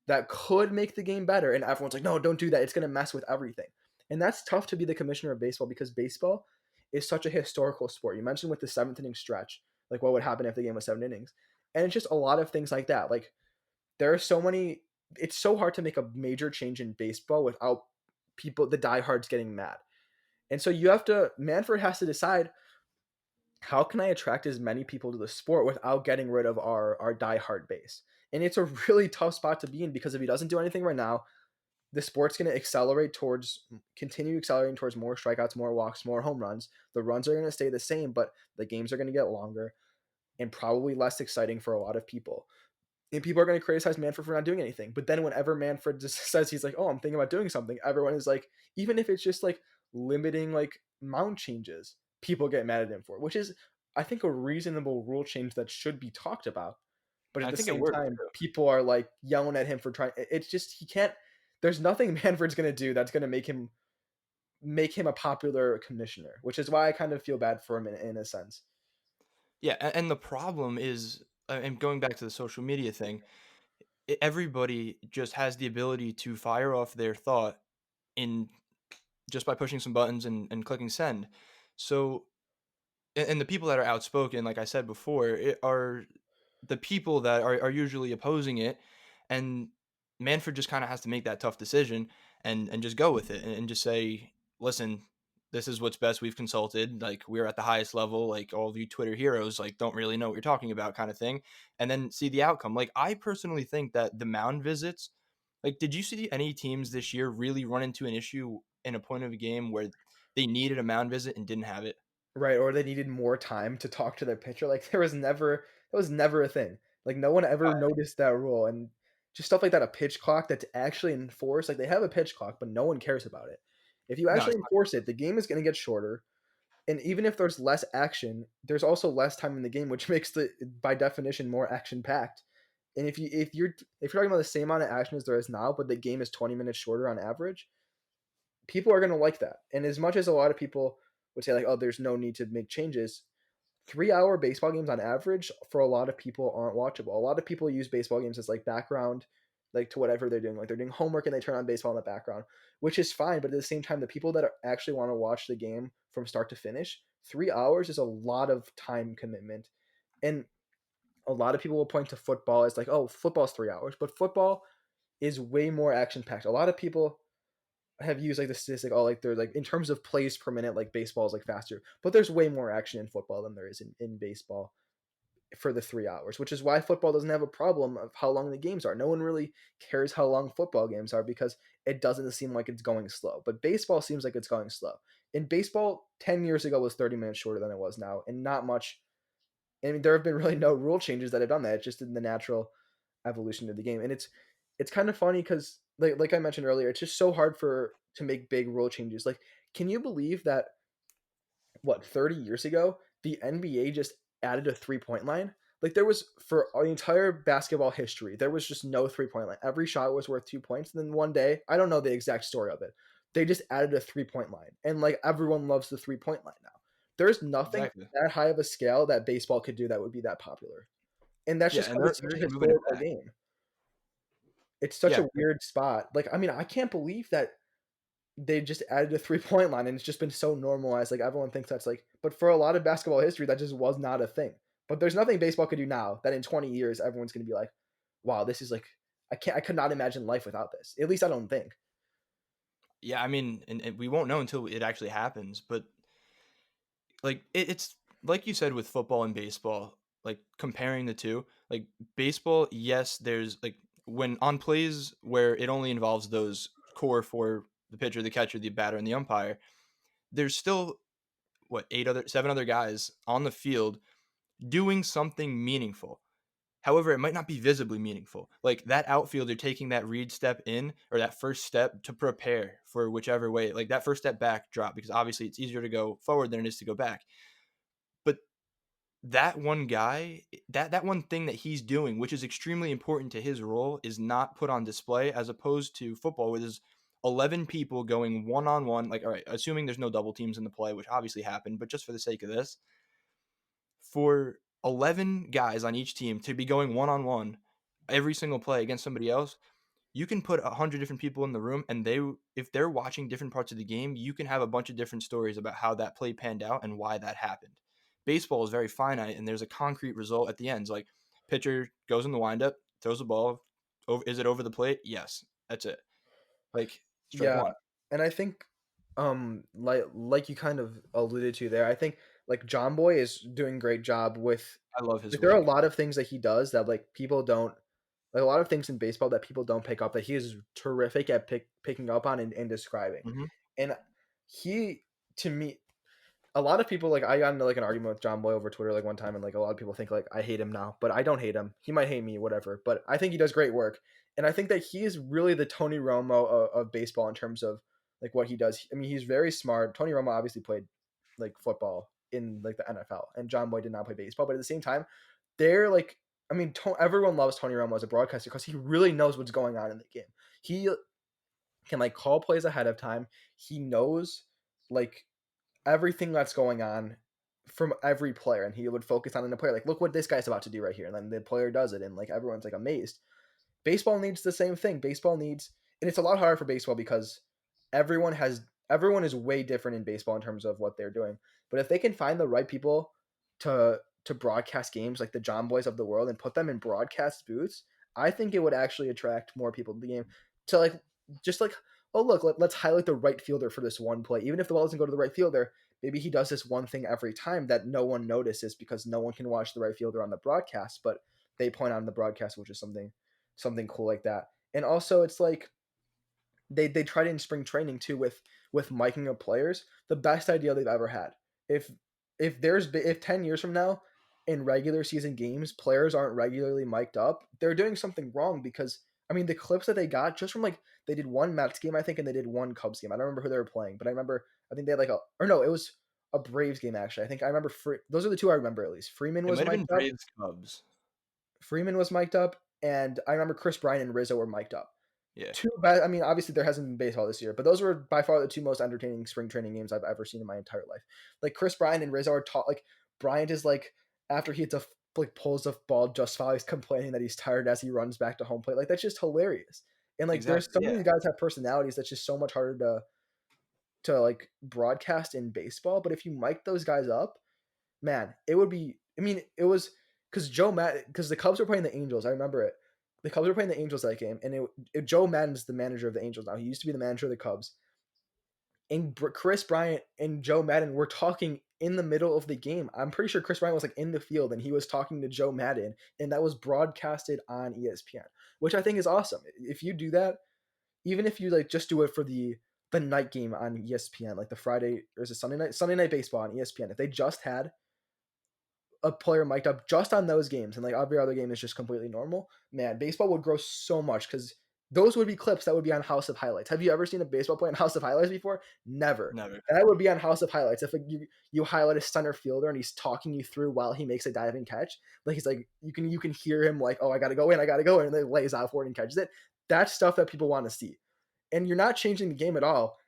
that could make the game better, and everyone's like, no, don't do that, it's going to mess with everything. And that's tough to be the commissioner of baseball because baseball is such a historical sport. You mentioned with the seventh inning stretch, like what would happen if the game was 7 innings, and it's just a lot of things like that. Like there are so many, it's so hard to make a major change in baseball without the diehards getting mad. And so Manfred has to decide, how can I attract as many people to the sport without getting rid of our diehard base? And it's a really tough spot to be in because if he doesn't do anything right now, the sport's going to continue accelerating towards more strikeouts, more walks, more home runs. The runs are going to stay the same, but the games are going to get longer and probably less exciting for a lot of people. And people are going to criticize Manfred for not doing anything. But then whenever Manfred just says he's like, oh, I'm thinking about doing something, everyone is like, even if it's just like limiting like mound changes, people get mad at him for it, which is, I think, a reasonable rule change that should be talked about. But at I the think it same works time, too. people are like yelling at him for trying. It's just, he can't, there's nothing Manfred's going to do that's going to make him a popular commissioner, which is why I kind of feel bad for him in a sense. Yeah, and the problem is, and going back to the social media thing, everybody just has the ability to fire off their thought in just by pushing some buttons and clicking send. So, and the people that are outspoken, like I said before, are the people that are usually opposing it, and Manfred just kind of has to make that tough decision and just go with it and just say, listen, this is what's best. We've consulted, like we're at the highest level, like all of you Twitter heroes like don't really know what you're talking about, kind of thing, and then see the outcome. Like I personally think that the mound visits, like did you see any teams this year really run into an issue in a point of a game where they needed a mound visit and didn't have it? Right, or they needed more time to talk to their pitcher. Like that was never a thing. Like no one ever noticed that rule, and just stuff like that. A pitch clock that's actually enforced. Like they have a pitch clock, but no one cares about it. If you No, actually enforce it, the game is going to get shorter, And even if there's less action, there's also less time in the game, which makes the by definition more action packed. And if you're talking about the same amount of action as there is now, but the game is 20 minutes shorter on average, people are going to like that. And as much as a lot of people would say like, oh, there's no need to make changes, 3 hour baseball games on average for a lot of people aren't watchable. A lot of people use baseball games as like background, like to whatever they're doing. Like they're doing homework and they turn on baseball in the background, which is fine. But at the same time, the people that actually want to watch the game from start to finish, 3 hours is a lot of time commitment. And a lot of people will point to football as like, oh, football's 3 hours, but football is way more action packed. A lot of people have used like the statistic, oh, like they're like in terms of plays per minute, like baseball is like faster, but there's way more action in football than there is in baseball for the 3 hours, which is why football doesn't have a problem of how long the games are. No one really cares how long football games are because it doesn't seem like it's going slow. But baseball seems like it's going slow. In baseball, 10 years ago was 30 minutes shorter than it was now, and not much. I mean, there have been really no rule changes that have done that. It's just in the natural evolution of the game, and it's kind of funny because like I mentioned earlier, it's just so hard for to make big rule changes. Like, can you believe that 30 years ago the NBA just added a 3 point line? Like there was for the entire basketball history, there was just no 3 point line. Every shot was worth 2 points. And then one day, I don't know the exact story of it, they just added a 3 point line, and like everyone loves the 3 point line now. There's nothing Exactly. that high of a scale that baseball could do that would be that popular, and that's Yeah, just and because it's they're such a even moving it historical back. game. It's such Yeah, a weird spot. Like, I mean, I can't believe that they just added a 3 point line and it's just been so normalized. Like everyone thinks that's like, but for a lot of basketball history, that just was not a thing. But there's nothing baseball could do now that in 20 years everyone's gonna be like, wow, this is like I could not imagine life without this. At least I don't think. yeah. I mean, and we won't know until it actually happens. But like it's like you said with football and baseball, like comparing the two, like baseball, yes, there's like when on plays where it only involves those core for the pitcher, the catcher, the batter, and the umpire, there's still what seven other guys on the field doing something meaningful. However, it might not be visibly meaningful. Like that outfielder taking that read step in or that first step to prepare for whichever way, like that first step back drop, because obviously it's easier to go forward than it is to go back. But that one guy, that one thing that he's doing, which is extremely important to his role, is not put on display as opposed to football where there's 11 people going one on one. Like, all right, assuming there's no double teams in the play, which obviously happened, but just for the sake of this, for 11 guys on each team to be going one on one every single play against somebody else, you can put 100 different people in the room, and if they're watching different parts of the game, you can have a bunch of different stories about how that play panned out and why that happened. Baseball is very finite, and there's a concrete result at the end. It's like pitcher goes in the windup, throws the ball. Is it over the plate? Yes, that's it. Like strike Yeah, one. and I think like you kind of alluded to there, I think like John Boy is doing a great job with I love his like there are a work. lot of things that he does that like people don't like a lot of things in baseball that people don't pick up that he is terrific at picking up on and describing. Hmm. And he to me a lot of people like I got into like an argument with John Boy over Twitter like one time, and like a lot of people think like I hate him now, but I don't hate him. He might hate me, whatever. But I think he does great work, and I think that he is really the Tony Romo of baseball in terms of like what he does. I mean, he's very smart. Tony Romo obviously played like football in like the NFL, and John Boy did not play baseball. But at the same time, they're like I mean, everyone loves Tony Romo as a broadcaster because he really knows what's going on in the game. He can like call plays ahead of time. He knows like everything that's going on from every player, and he would focus on the player like look what this guy's about to do right here, and then the player does it and like everyone's like amazed. Baseball needs the same thing. Baseball needs, and it's a lot harder for baseball because everyone has everyone is way different in baseball in terms of what they're doing. But if they can find the right people to broadcast games like the John Boys of the world and put them in broadcast booths, I think it would actually attract more people to the game to like just like oh look let's highlight the right fielder for this one play, even if the ball doesn't go to the right fielder. Maybe he does this one thing every time that no one notices because no one can watch the right fielder on the broadcast, but they point out on the broadcast, which is something cool like that. And also, it's like they tried it in spring training too with miking up players. The best idea they've ever had. If if 10 years from now in regular season games players aren't regularly mic'd up, they're doing something wrong because I mean the clips that they got just from like they did one Mets game I think and they did one Cubs game. I don't remember who they were playing, but I remember I think they had like a or no it was a Braves game actually. I think I remember those are the two I remember at least. It might have been Braves Cubs. Freeman was mic'd up, and I remember Chris Bryant and Rizzo were mic'd up. Yeah. I mean, obviously there hasn't been baseball this year, but those were by far the two most entertaining spring training games I've ever seen in my entire life. Like Chris Bryant and Rizzo are taught. Like Bryant is like after he hits pulls a ball just foul, he's complaining that he's tired as he runs back to home plate. Like that's just hilarious. And like there's some of these guys have personalities that's just so much harder to like broadcast in baseball. But if you mic those guys up, man, it would be. I mean, it was because because the Cubs were playing the Angels. I remember it. The Cubs were playing the Angels that game, and Joe Madden's the manager of the Angels now. He used to be the manager of the Cubs. And Chris Bryant and Joe Madden were talking in the middle of the game. I'm pretty sure Chris Bryant was like in the field, and he was talking to Joe Madden, and that was broadcasted on ESPN, which I think is awesome. If you do that, even if you like just do it for the night game on ESPN, like the Friday or is it Sunday night baseball on ESPN, if they just had a player mic'd up just on those games and like every other game is just completely normal, man, baseball would grow so much because those would be clips that would be on House of Highlights. Have you ever seen a baseball play on House of Highlights before? Never. That would be on House of Highlights. If like, you highlight a center fielder and he's talking you through while he makes a diving catch, like he's like you can hear him like, oh, I gotta go in, and then lays out for it and catches it. That's stuff that people want to see, and you're not changing the game at all.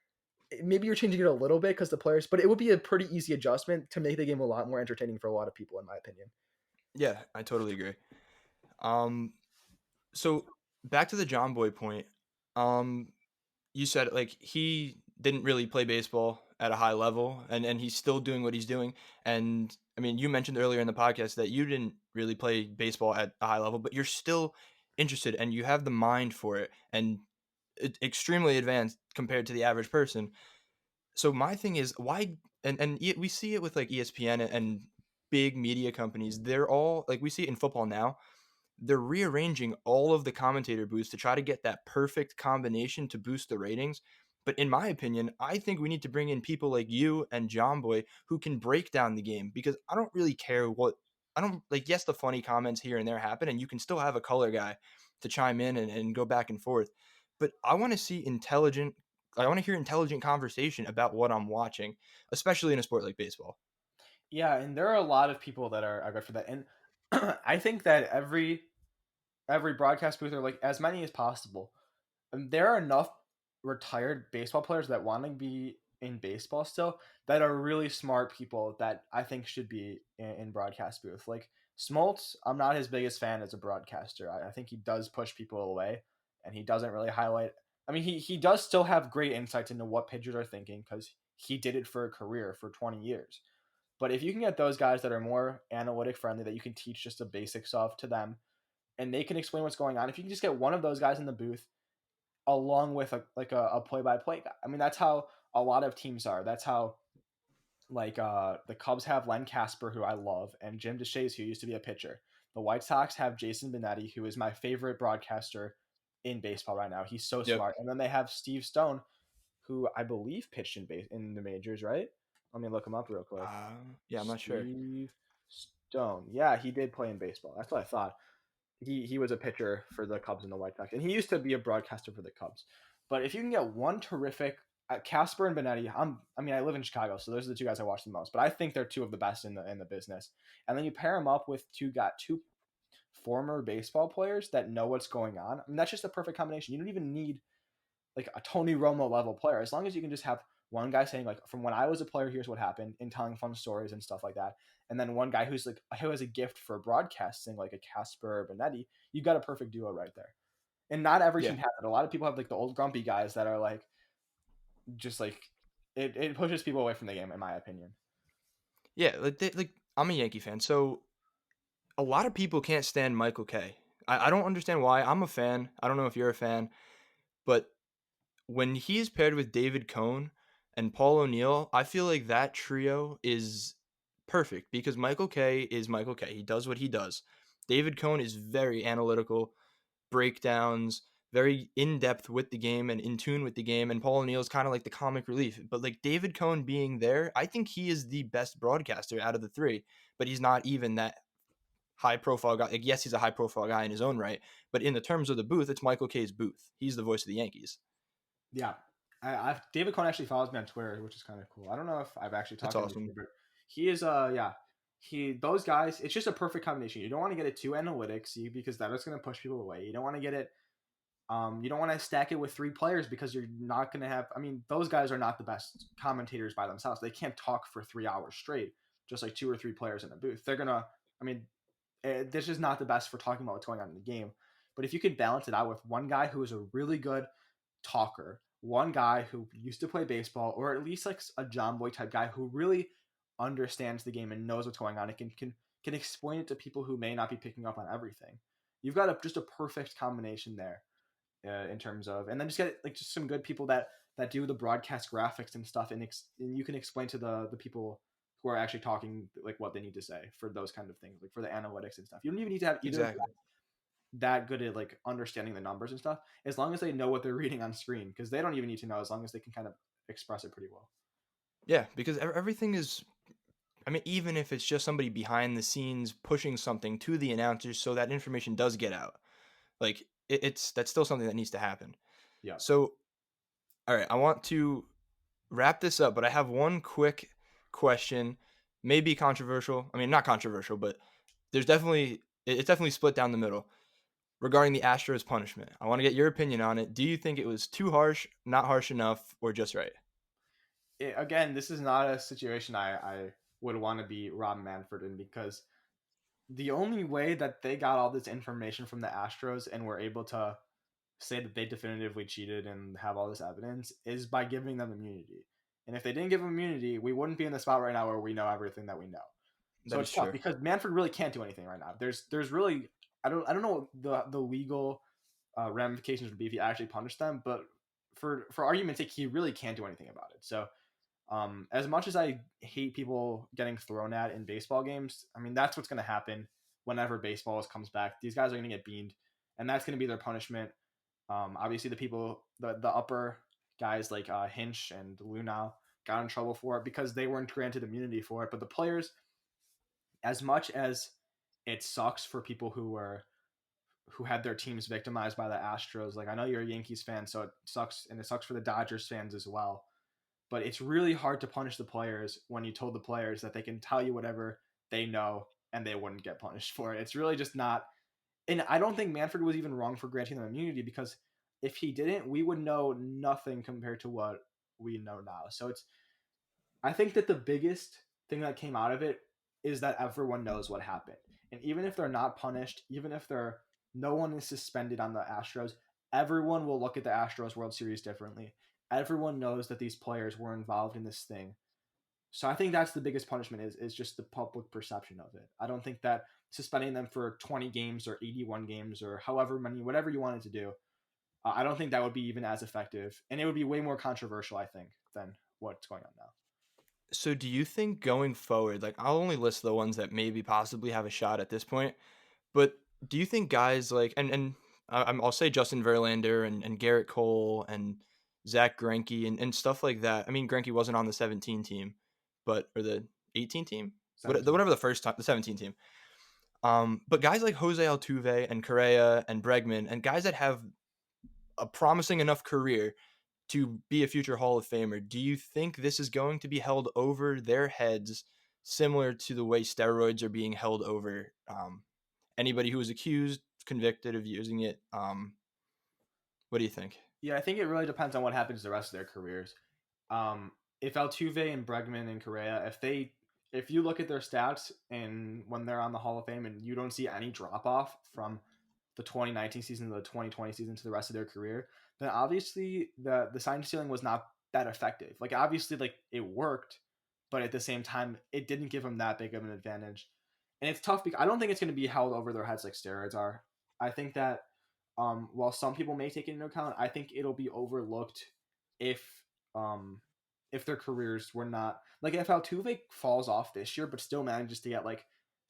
Maybe you're changing it a little bit because the players, but it would be a pretty easy adjustment to make the game a lot more entertaining for a lot of people, in my opinion. Yeah, I totally agree. So back to the John Boy point. You said like he didn't really play baseball at a high level, and he's still doing what he's doing. And I mean, you mentioned earlier in the podcast that you didn't really play baseball at a high level, but you're still interested and you have the mind for it, and extremely advanced compared to the average person. So my thing is why, we see it with like ESPN and big media companies. They're all like, we see it in football now. They're rearranging all of the commentator booths to try to get that perfect combination to boost the ratings. But in my opinion, I think we need to bring in people like you and John Boy who can break down the game, because I don't really care what I don't like. Yes, the funny comments here and there happen, and you can still have a color guy to chime in and go back and forth. But I want to see intelligent. I want to hear intelligent conversation about what I'm watching, especially in a sport like baseball. Yeah, and there are a lot of people that are good for that. And I think that every broadcast booth, or like as many as possible, there are enough retired baseball players that want to be in baseball still, that are really smart people that I think should be in broadcast booth. Like Smoltz, I'm not his biggest fan as a broadcaster. I think he does push people away, and he doesn't really highlight. I mean, he does still have great insights into what pitchers are thinking because he did it for a career for 20 years. But if you can get those guys that are more analytic friendly, that you can teach just the basics of to them, and they can explain what's going on, if you can just get one of those guys in the booth along with a play-by-play guy. I mean, that's how a lot of teams are. That's how the Cubs have Len Casper, who I love, and Jim DeShays, who used to be a pitcher. The White Sox have Jason Benetti, who is my favorite broadcaster in baseball right now. He's so smart. And then they have Steve Stone, who I believe pitched in the majors, right? Let me look him up real quick. Yeah, I'm not sure. Steve Stone. Yeah, he did play in baseball. That's what I thought. He was a pitcher for the Cubs and the White Sox, and he used to be a broadcaster for the Cubs. But if you can get one terrific Casper and Benetti, I live in Chicago, so those are the two guys I watch the most. But I think they're two of the best in the business. And then you pair them up with two former baseball players that know what's going on. I mean, that's just the perfect combination. You don't even need like a Tony Romo level player, as long as you can just have one guy saying like, from when I was a player, here's what happened, and telling fun stories and stuff like that. And then one guy who has a gift for broadcasting, like a Casper or Benetti. You got a perfect duo right there. And not every team has it. A lot of people have like the old grumpy guys that are like, just like it pushes people away from the game, in my opinion. Yeah, I'm a Yankee fan, so a lot of people can't stand Michael Kay. I don't understand why. I'm a fan. I don't know if you're a fan, but when he's paired with David Cohn and Paul O'Neill, I feel like that trio is perfect, because Michael Kay is Michael Kay. He does what he does. David Cohn is very analytical, breakdowns, very in-depth with the game and in tune with the game, and Paul O'Neill is kind of like the comic relief. But like David Cohn being there, I think he is the best broadcaster out of the three, but he's not even that high-profile guy. Like, yes, he's a high-profile guy in his own right, but in the terms of the booth, it's Michael Kay's booth. He's the voice of the Yankees. Yeah, David Cohn actually follows me on Twitter, which is kind of cool. I don't know if I've actually That's talked to him awesome. before, but he is those guys. It's just a perfect combination. You don't want to get it too analytics because that is going to push people away. You don't want to get it. You don't want to stack it with 3 players because you're not going to have. I mean, those guys are not the best commentators by themselves. They can't talk for 3 hours straight, just like 2 or 3 players in a booth. They're gonna. I mean, this is not the best for talking about what's going on in the game. But if you could balance it out with one guy who is a really good talker, one guy who used to play baseball, or at least like a John Boy type guy who really understands the game and knows what's going on and can explain it to people who may not be picking up on everything. You've got just a perfect combination there in terms of, and then just get like just some good people that do the broadcast graphics and stuff, and you can explain to the people who are actually talking like what they need to say for those kind of things, like for the analytics and stuff. You don't even need to have either Exactly. that good at like understanding the numbers and stuff, as long as they know what they're reading on screen, because they don't even need to know, as long as they can kind of express it pretty well. Yeah, because everything is. I mean, even if it's just somebody behind the scenes pushing something to the announcers so that information does get out, like that's still something that needs to happen. Yeah. So, all right, I want to wrap this up, but I have one quick question, maybe controversial. I mean, not controversial, but it's definitely split down the middle regarding the Astros punishment. I want to get your opinion on it. Do you think it was too harsh, not harsh enough, or just right? Again, this is not a situation I would want to be Rob Manfred in, because the only way that they got all this information from the Astros and were able to say that they definitively cheated and have all this evidence is by giving them immunity. And if they didn't give them immunity, we wouldn't be in the spot right now where we know everything that we know. So That it's is tough true. because Manfred really can't do anything right now. There's really I don't know what the legal ramifications would be if he actually punished them, but for argument's sake, he really can't do anything about it. So as much as I hate people getting thrown at in baseball games, I mean that's what's going to happen whenever baseball comes back. These guys are going to get beamed, and that's going to be their punishment. Obviously, the upper guys like Hinch and Luna got in trouble for it because they weren't granted immunity for it. But the players, as much as it sucks for people who had their teams victimized by the Astros, like I know you're a Yankees fan, so it sucks, and it sucks for the Dodgers fans as well. But it's really hard to punish the players when you told the players that they can tell you whatever they know and they wouldn't get punished for it. It's really just not. And I don't think Manfred was even wrong for granting them immunity, because if he didn't, we would know nothing compared to what we know now. So I think that the biggest thing that came out of it is that everyone knows what happened. And even if they're not punished, even if no one is suspended on the Astros, everyone will look at the Astros World Series differently. Everyone knows that these players were involved in this thing. So I think that's the biggest punishment is just the public perception of it. I don't think that suspending them for 20 games or 81 games or however many, whatever you wanted to do, I don't think that would be even as effective. And it would be way more controversial, I think, than what's going on now. So do you think going forward, like I'll only list the ones that maybe possibly have a shot at this point, but do you think guys like I'll say Justin Verlander and Garrett Cole and Zach Greinke and stuff like that. I mean, Greinke wasn't on the 17 team, or the 18 team, 17. whatever the first time, the 17 team. But guys like Jose Altuve and Correa and Bregman and guys that have a promising enough career to be a future Hall of Famer, do you think this is going to be held over their heads, similar to the way steroids are being held over anybody who was accused, convicted of using it? What do you think? Yeah, I think it really depends on what happens the rest of their careers. If Altuve and Bregman and Correa, if you look at their stats and when they're on the Hall of Fame and you don't see any drop off from the 2019 season to the 2020 season to the rest of their career, then obviously the sign stealing was not that effective. Like obviously, like it worked, but at the same time, it didn't give them that big of an advantage. And it's tough because I don't think it's going to be held over their heads like steroids are. I think that while some people may take it into account, I think it'll be overlooked if um, if their careers were not like if Altuve falls off this year, but still manages to get like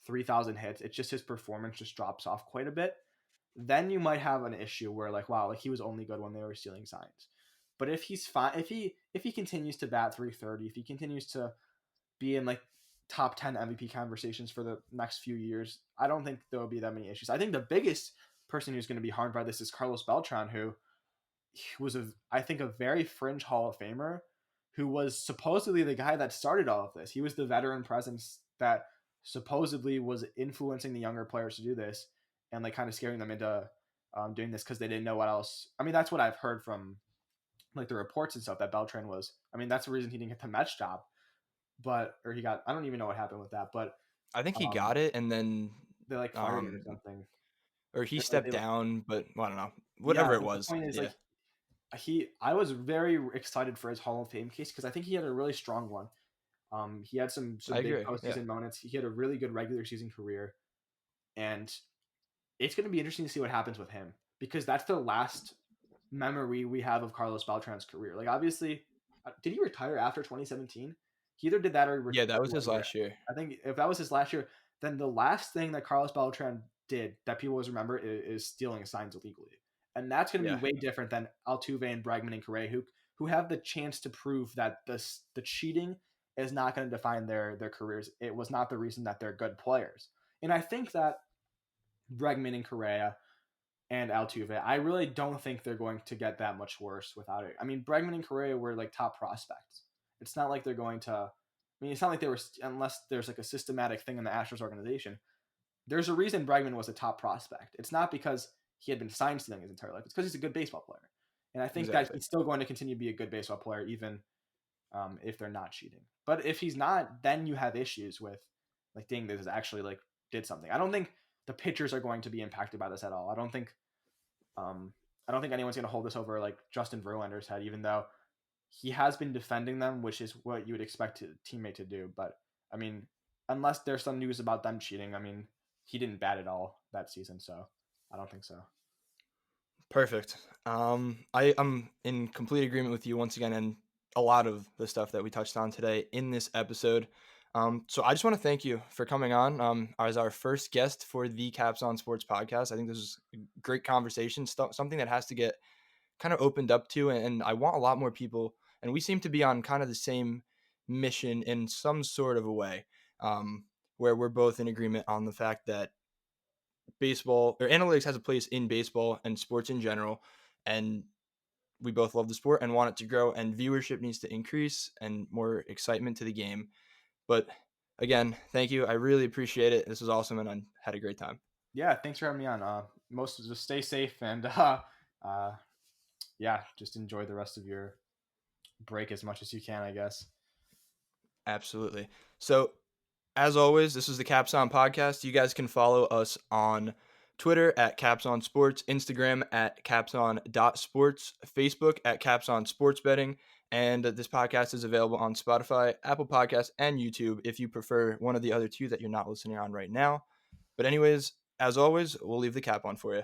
3,000 hits. It's just his performance just drops off quite a bit. Then you might have an issue where like wow, like he was only good when they were stealing signs. But if he's fine, if he continues to bat 330, if he continues to be in like top 10 MVP conversations for the next few years, I don't think there will be that many issues. I think the biggest person who's going to be harmed by this is Carlos Beltran, who he was I think a very fringe Hall of Famer who was supposedly the guy that started all of this. He was the veteran presence that supposedly was influencing the younger players to do this and like kind of scaring them into doing this because they didn't know what else. I mean, that's what I've heard from like the reports and stuff that Beltran was. I mean, that's the reason he didn't get the Mets job, but or he got. I don't even know what happened with that, but I think he um, got it, and then they like fired him or something. or he Or stepped they, down, but well, I don't know. yeah, Whatever it but the was. point is Yeah. like I was very excited for his Hall of Fame case because I think he had a really strong one. He had some I big agree. Yeah. postseason moments. He had a really good regular season career, and it's going to be interesting to see what happens with him because that's the last memory we have of Carlos Beltran's career. Like, obviously, did he retire after 2017? He either did that or Yeah, that retired was his 1 year. last year. I think if that was his last year, then the last thing that Carlos Beltran did that people always remember is stealing signs illegally, and that's going to be Yeah. way different than Altuve and Bregman and Correa, who have the chance to prove that the cheating is not going to define their careers. It was not the reason that they're good players, and I think that Bregman and Correa and Altuve, I really don't think they're going to get that much worse without it. I mean, Bregman and Correa were like top prospects. It's not like they're going to. I mean, it's not like they were unless there's like a systematic thing in the Astros organization. There's a reason Bregman was a top prospect. It's not because he had been sign stealing his entire life. It's because he's a good baseball player, and I think that Exactly. he's still going to continue to be a good baseball player even if they're not cheating. But if he's not, then you have issues with like, dang, this is actually like did something. I don't think the pitchers are going to be impacted by this at all. Um, I don't think anyone's going to hold this over like Justin Verlander's head, even though he has been defending them, which is what you would expect a teammate to do. But I mean, unless there's some news about them cheating, I mean, he didn't bat at all that season, so I don't think so. Perfect. I'm in complete agreement with you once again, and a lot of the stuff that we touched on today in this episode. So I just want to thank you for coming on as our first guest for the capsON Sports podcast. I think this is a great conversation, something that has to get kind of opened up to, and I want a lot more people, and we seem to be on kind of the same mission in some sort of a way, where we're both in agreement on the fact that baseball or analytics has a place in baseball and sports in general, and we both love the sport and want it to grow, and viewership needs to increase and more excitement to the game. But again, thank you. I really appreciate it. This was awesome, and I had a great time. Yeah, thanks for having me on. Most just stay safe and yeah, just enjoy the rest of your break as much as you can, I guess. Absolutely. So as always, this is the capsON podcast. You guys can follow us on Twitter at capsON Sports, Instagram at capsON.sports, Facebook at capsON Sports Betting, and this podcast is available on Spotify, Apple Podcasts, and YouTube if you prefer one of the other two that you're not listening on right now. But anyways, as always, we'll leave the cap on for you.